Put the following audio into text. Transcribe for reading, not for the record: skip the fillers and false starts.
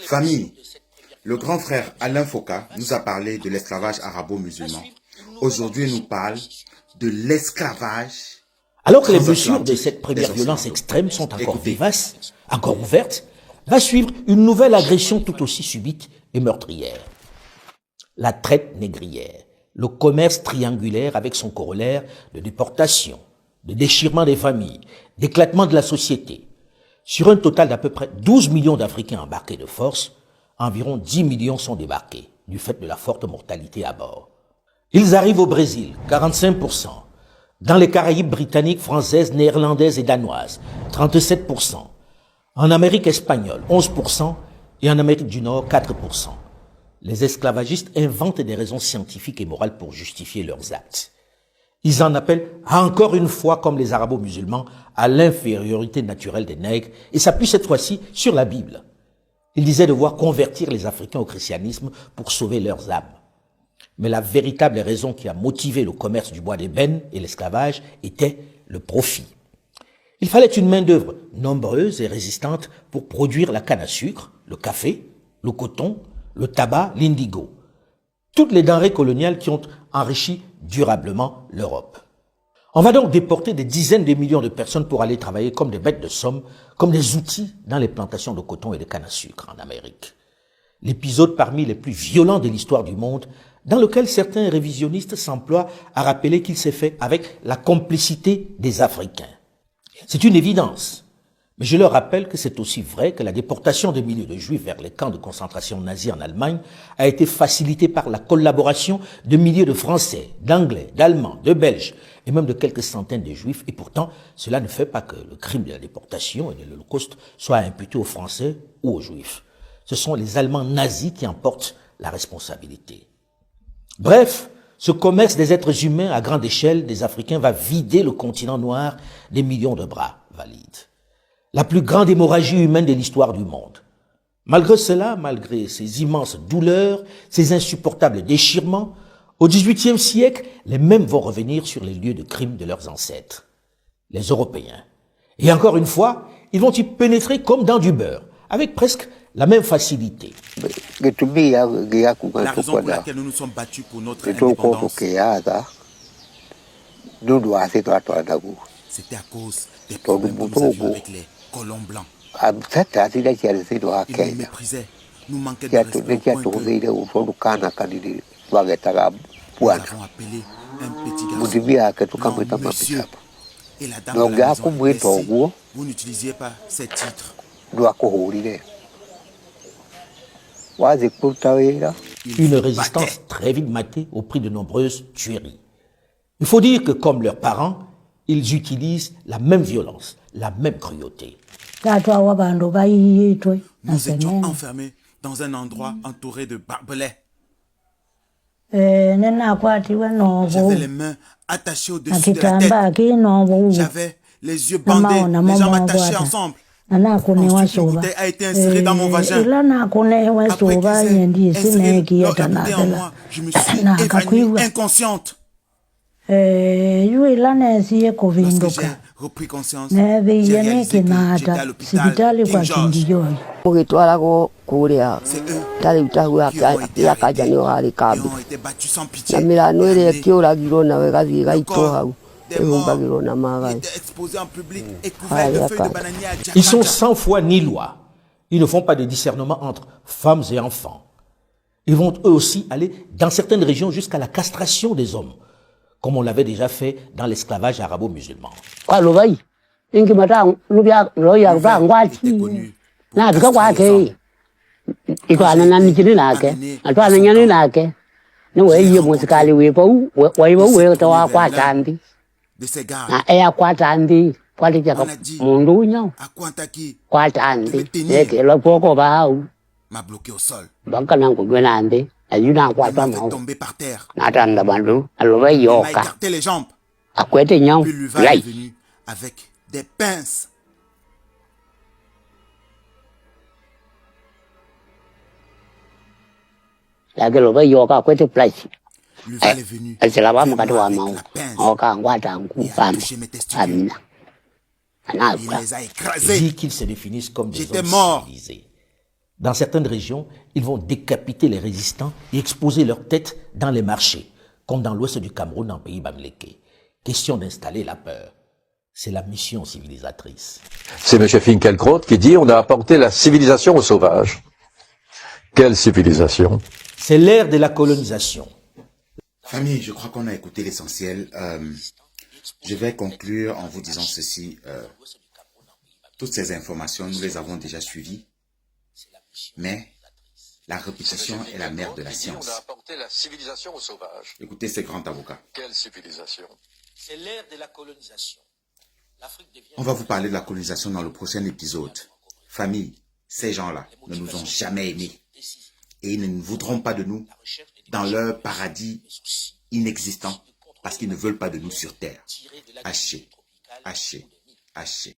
Famille, le grand frère Alain Foucault nous a parlé de l'esclavage arabo-musulman. Aujourd'hui, il nous parle de l'esclavage. Alors que les blessures de cette première violence extrême sont encore vivaces, encore ouvertes, va suivre une nouvelle agression tout aussi subite et meurtrière. La traite négrière, le commerce triangulaire avec son corollaire de déportation, de déchirement des familles, d'éclatement de la société. Sur un total d'à peu près 12 millions d'Africains embarqués de force, environ 10 millions sont débarqués du fait de la forte mortalité à bord. Ils arrivent au Brésil, 45%. Dans les Caraïbes britanniques, françaises, néerlandaises et danoises, 37%. En Amérique espagnole, 11%. Et en Amérique du Nord, 4%. Les esclavagistes inventent des raisons scientifiques et morales pour justifier leurs actes. Ils en appellent, encore une fois, comme les arabo-musulmans, à l'infériorité naturelle des nègres et s'appuient cette fois-ci sur la Bible. Ils disaient devoir convertir les Africains au christianisme pour sauver leurs âmes. Mais la véritable raison qui a motivé le commerce du bois d'ébène et l'esclavage était le profit. Il fallait une main-d'œuvre nombreuse et résistante pour produire la canne à sucre, le café, le coton, le tabac, l'indigo. Toutes les denrées coloniales qui ont enrichi durablement l'Europe. On va donc déporter des dizaines de millions de personnes pour aller travailler comme des bêtes de somme, comme des outils dans les plantations de coton et de canne à sucre en Amérique. L'épisode parmi les plus violents de l'histoire du monde, dans lequel certains révisionnistes s'emploient à rappeler qu'il s'est fait avec la complicité des Africains. C'est une évidence. Mais je leur rappelle que c'est aussi vrai que la déportation de milliers de Juifs vers les camps de concentration nazis en Allemagne a été facilitée par la collaboration de milliers de Français, d'Anglais, d'Allemands, de Belges et même de quelques centaines de Juifs. Et pourtant, cela ne fait pas que le crime de la déportation et de l'Holocauste soit imputé aux Français ou aux Juifs. Ce sont les Allemands nazis qui en portent la responsabilité. Bref, ce commerce des êtres humains à grande échelle des Africains va vider le continent noir des millions de bras valides. La plus grande hémorragie humaine de l'histoire du monde. Malgré cela, malgré ces immenses douleurs, ces insupportables déchirements, au XVIIIe siècle, les mêmes vont revenir sur les lieux de crimes de leurs ancêtres, les Européens. Et encore une fois, ils vont y pénétrer comme dans du beurre, avec presque la même facilité. La raison pour laquelle nous nous sommes battus pour notre indépendance, c'était à cause des problèmes que nous avions avec les colons blancs. Ils nous méprisaient, nous manquaient de respect au point que nous avons appelé un petit garçon, non, monsieur. Et la dame de la maison, si vous n'utilisiez pas ces titres, une résistance très vite matée au prix de nombreuses tueries. Il faut dire que, comme leurs parents, ils utilisent la même violence, la même cruauté. Nous étions enfermés dans un endroit entouré de barbelés. J'avais les mains attachées au-dessus de la tête. J'avais les yeux bandés, les jambes attachées ensemble. Ensuite, une bouteille a été insérée dans mon vagin. Après qu'ils aient inséré leur bouteille en moi, je me suis évanouie, inconsciente. Lorsque j'ai repris conscience, j'ai réalisé que j'étais à l'hôpital King George. C'est eux qui ont été arrêtés et ont été battus sans pitié. Le corps des morts était exposé en public et couvert de feuilles de bananier à Jakarta. Ils sont 100 fois ni loi. Ils ne font pas de discernement entre femmes et enfants. Ils vont eux aussi aller dans certaines régions jusqu'à la castration des hommes, comme on l'avait déjà fait dans l'esclavage arabo-musulman. Le verre était connu pour castrer les hommes. De ces gars, on a dit à Kwantaki que le tenir m'a bloqué au sol. Il m'a fait tomber par terre. Il m'a écarté les jambes. Puis Luva est venu avec des pinces. Luva est venu avec la pince et a touché mes testicules. Il les a écrasés. Dit qu'ils se définissent comme des J'étais hommes mort. civilisés. Dans certaines régions, ils vont décapiter les résistants et exposer leurs têtes dans les marchés, comme dans l'ouest du Cameroun, en pays Bamileke. Question d'installer la peur. C'est la mission civilisatrice. C'est M. Finkielkraut qui dit « On a apporté la civilisation aux sauvages ». Quelle civilisation? C'est l'ère de la colonisation. Famille, je crois qu'on a écouté l'essentiel. Je vais conclure en vous disant ceci. Toutes ces informations, nous les avons déjà suivies. Mais la répétition est la mère de la science. On a apporté la civilisation aux sauvages. Écoutez ces grands avocats. Quelle civilisation? C'est l'ère de la colonisation. On va vous parler de la colonisation dans le prochain épisode. Famille, ces gens-là ne nous ont jamais aimés. Et ils ne voudront pas de nous dans leur paradis inexistant parce qu'ils ne veulent pas de nous sur terre. Haché, haché, haché.